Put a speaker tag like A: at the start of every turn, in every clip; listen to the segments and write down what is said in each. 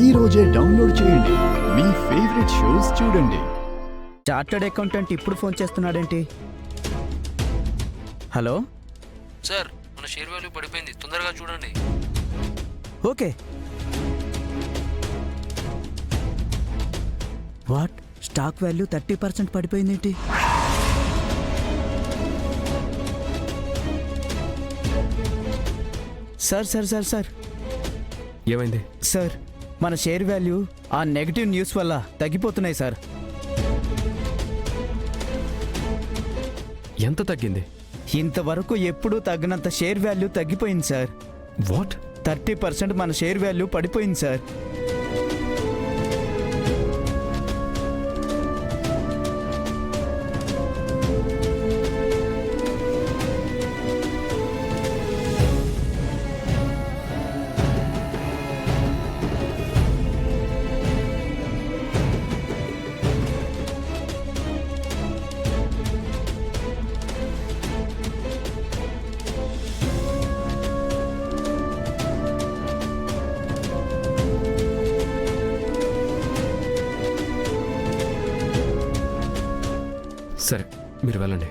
A: ఈ రోజే డౌన్లోడ్ చేయండి. మీ ఫేవరెట్ షోస్ చూడండి.
B: చార్టర్డ్ అకౌంటెంట్ ఇప్పుడు ఫోన్ చేస్తున్నాడేంటి? హలో
C: సార్, మన షేర్ వాల్యూ పడిపోయింది, తొందరగా చూడండి.
B: ఓకే. వాట్? స్టాక్ వాల్యూ 30% పడిపోయిందేంటి? సార్ సార్ సార్ సార్
D: ఏమైంది
B: సార్, మన షేర్ వాల్యూ ఆ నెగటివ్ న్యూస్ వల్ల తగ్గిపోతున్నాయి సార్.
D: ఎంత తగ్గింది?
B: ఇంతవరకు ఎప్పుడూ తగ్గినంత షేర్ వాల్యూ తగ్గిపోయింది సార్.
D: వాట్?
B: 30% మన షేర్ వాల్యూ పడిపోయింది సార్.
D: సరే, మీరు వెళ్ళండి.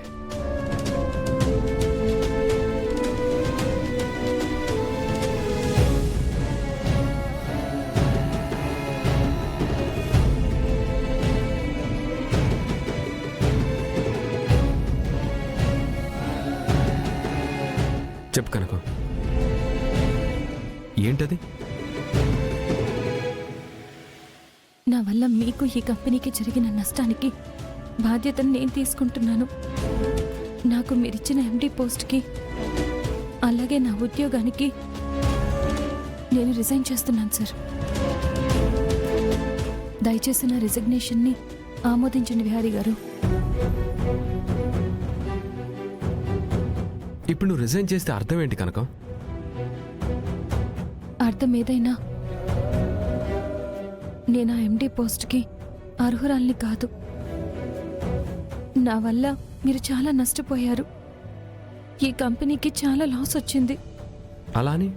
D: చెప్పు కనుక, ఏంటది?
E: నా వల్ల మీకు ఈ కంపెనీకి జరిగిన నష్టానికి బాధ్యతను నేను తీసుకుంటున్నాను. నాకు మీరిచ్చిన ఎండి పోస్ట్కి, అలాగే నా ఉద్యోగానికి నేను రిజైన్ చేస్తున్నాను సార్. దయచేసి నా రిజిగ్నేషన్ని ఆమోదించండి విహారీ గారు.
D: ఇప్పుడు నువ్వు రిజైన్ చేస్తే అర్థం ఏంటి కనకం?
E: అర్థం ఏదైనా, నేను ఆ ఎండి పోస్ట్కి అర్హురాల్ని కాదు. నా వల్ల మీరు చాలా నష్టపోయారు. ఈ కంపెనీకి చాలా లాస్ వచ్చింది.
D: అలాని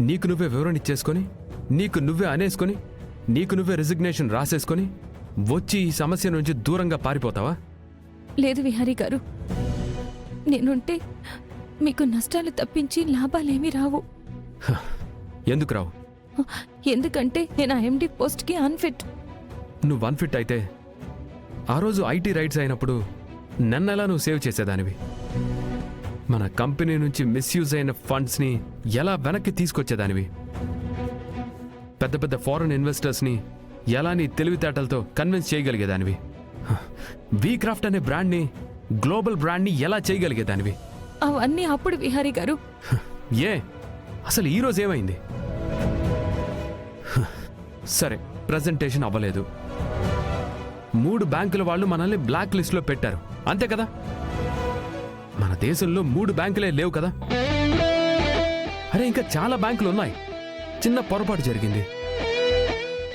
D: నీకు నువ్వే వివరణ ఇచ్చేసుకొని, నీకు నువ్వే అనేసుకొని, నీకు నువ్వే రిజిగ్నేషన్ రాసేసుకొని వచ్చి ఈ సమస్య నుంచి దూరంగా పారిపోతావా?
E: లేదు విహారీ గారు, నేనుంటే మీకు నష్టాలు తప్పించి లాభాలేమీ రావు.
D: ఎందుకు రావు?
E: ఎందుకంటే నేను ఆ ఎండి పోస్ట్కి అన్ఫిట్.
D: నువ్వు అన్ఫిట్ అయితే ఆ రోజు ఐటీ రైట్స్ అయినప్పుడు నన్నెలా నువ్వు సేవ్ చేసేదానివి? మన కంపెనీ నుంచి మిస్యూజ్ అయిన ఫండ్స్ని ఎలా వెనక్కి తీసుకొచ్చేదానివి? పెద్ద పెద్ద ఫారెన్ ఇన్వెస్టర్స్ని ఎలా నీ తెలివితేటలతో కన్విన్స్ చేయగలిగేదానివి? వీక్రాఫ్ట్ అనే బ్రాండ్ని గ్లోబల్ బ్రాండ్ని ఎలా చేయగలిగేదానివి?
E: అవన్నీ అప్పుడు విహారీ గారు.
D: ఏ అసలు ఈరోజు ఏమైంది? సరే, ప్రజెంటేషన్ అవ్వలేదు, 3 బ్యాంకుల వాళ్ళు మనల్ని బ్లాక్ లిస్ట్లో పెట్టారు, అంతే కదా? మన దేశంలో 3 బ్యాంకులే లేవు కదా? అరే, ఇంకా చాలా బ్యాంకులు ఉన్నాయి. చిన్న పొరపాటు జరిగింది.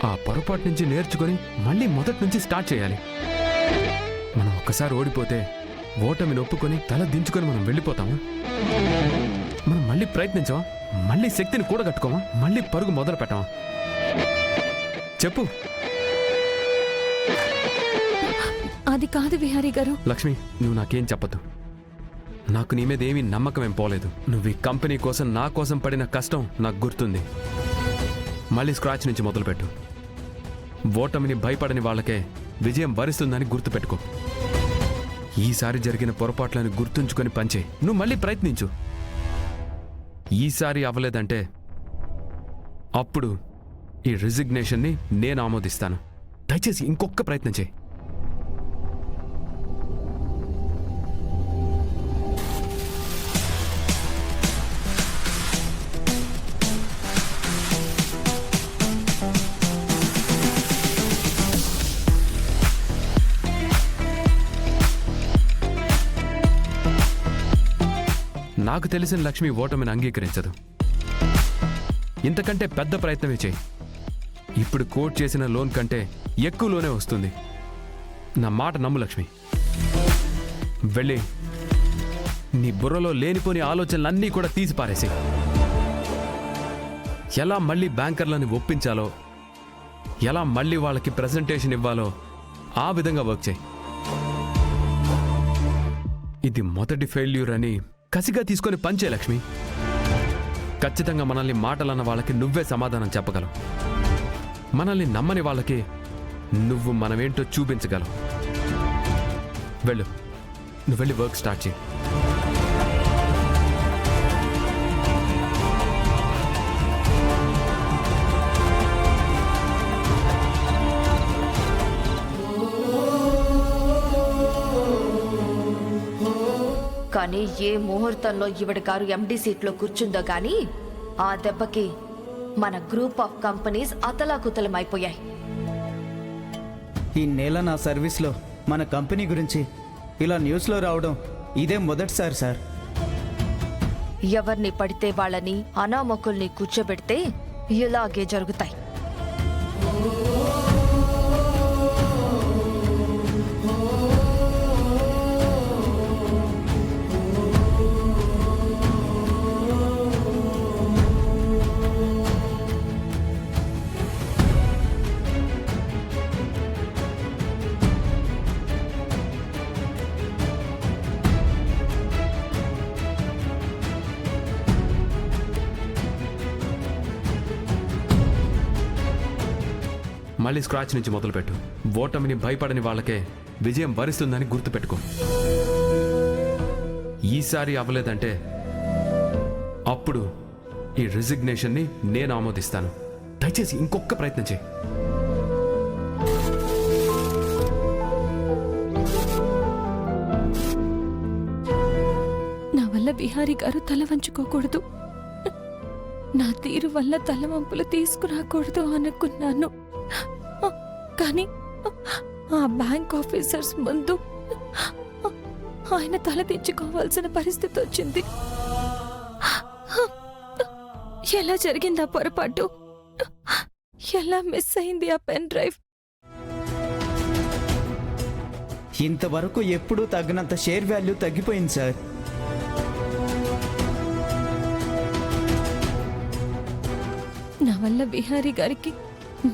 D: ఆ పొరపాటు నుంచి నేర్చుకొని మళ్ళీ మొదటి నుంచి స్టార్ట్ చేయాలి. మనం ఒక్కసారి ఓడిపోతే ఓటమిని ఒప్పుకొని తల దించుకొని మనం వెళ్ళిపోతామా? మనం మళ్ళీ ప్రయత్నించామా? మళ్ళీ శక్తిని కూడగట్టుకోమా? మళ్ళీ పరుగు మొదలు పెట్టామా? చెప్పు.
E: అది కాదు విహారీ గారు.
D: లక్ష్మి, నువ్వు నాకేం చెప్పద్దు. నాకు నీ మీద ఏమీ నమ్మకమేం పోలేదు. నువ్వు ఈ కంపెనీ కోసం, నా కోసం పడిన కష్టం నాకు గుర్తుంది. మళ్ళీ స్క్రాచ్ నుంచి మొదలుపెట్టు. ఓటమిని భయపడని వాళ్ళకే విజయం వరిస్తుందని గుర్తుపెట్టుకో. ఈసారి జరిగిన పొరపాట్లను గుర్తుంచుకొని పంచే. నువ్వు మళ్ళీ ప్రయత్నించు. ఈసారి అవ్వలేదంటే అప్పుడు ఈ రిజిగ్నేషన్ని నేను ఆమోదిస్తాను. దయచేసి ఇంకొక ప్రయత్నం చేయి. నాకు తెలిసిన లక్ష్మి ఓటమిని అంగీకరించదు. ఇంతకంటే పెద్ద ప్రయత్నమే చేయి. ఇప్పుడు కోట్ చేసిన లోన్ కంటే ఎక్కువ లోనే వస్తుంది. నా మాట నమ్ము లక్ష్మి. వెళ్ళి నీ బుర్రలో లేనిపోని ఆలోచనలన్నీ కూడా తీసి పారేసి ఎలా మళ్ళీ బ్యాంకర్లను ఒప్పించాలో, ఎలా మళ్ళీ వాళ్ళకి ప్రెజెంటేషన్ ఇవ్వాలో ఆ విధంగా వర్క్ చేయి. ఇది మొదటి ఫెయిల్యూర్ అని కసిగా తీసుకొని పంచే లక్ష్మి. ఖచ్చితంగా మనల్ని మాటలన్న వాళ్ళకి నువ్వే సమాధానం చెప్పగలవు. మనల్ని నమ్మని వాళ్ళకి నువ్వు మనమేంటో చూపించగలవు. వెళ్ళు, నువ్వు వెళ్ళి వర్క్ స్టార్ట్ చేయి.
F: కానీ ఏ ముహూర్తంలో ఈవిడ గారు ఎండి సీట్లో కూర్చుందో గాని ఆ దెబ్బకి మన గ్రూప్ ఆఫ్ కంపెనీస్ అతలాకుతలమైపోయాయి.
B: ఈ నెల నా సర్వీస్లో మన కంపెనీ గురించి ఇలా న్యూస్లో రావడం ఇదే మొదటిసారి సార్.
F: ఎవరిని పడితే వాళ్ళని అనామకుల్ని కూర్చోబెడితే ఇలాగే జరుగుతాయి.
D: మళ్ళీ స్క్రాచ్ నుంచి మొదలుపెట్టు. ఓటమిని భయపడని వాళ్ళకే విజయం వరిస్తుందని గుర్తుపెట్టుకో. ఈసారి అవ్వలేదంటే అప్పుడు ఈ రిజిగ్నేషన్ని నేను ఆమోదిస్తాను. దయచేసి ఇంకొక ప్రయత్నం చేయి.
E: నా వల్ల బిహారీ గారు తల వంచుకోకూడదు, నా తీరు వల్ల తలవంపులు తీసుకురాకూడదు అనుకున్నాను. కానీ ఆ బ్యాంక్ ఆఫీసర్స్ ముందు ఆయన తల దించుకోవాల్సిన పరిస్థితి వచ్చింది. ఎలా జరిగింది ఆ పొరపాటు? ఎలా మిస్ అయింది ఆ పెన్ డ్రైవ్?
B: ఇంతవరకు ఎప్పుడూ తగ్గినంత షేర్ వాల్యూ తగ్గిపోయింది సార్.
E: నా వల్ల బిహారీ గారికి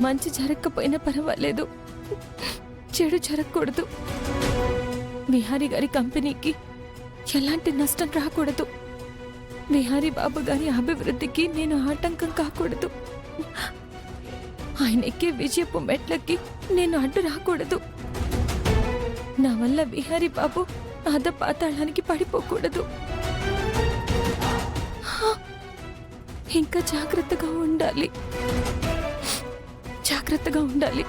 E: మంచి జరగకపోయినా పర్వాలేదు, చెడు జరగకూడదు. బిహారీ గారి కంపెనీకి ఎలాంటి నష్టం రాకూడదు. బిహారీ బాబు గారి అభివృద్ధికి నేను ఆటంకం కాకూడదు. ఆయన ఎక్కే విజయపు మెట్లకి నేను అడ్డు రాకూడదు. నా వల్ల బిహారీ బాబు పాతాళానికి పడిపోకూడదు. ఇంకా జాగ్రత్తగా ఉండాలి, జాగ్రత్తగా ఉండాలి.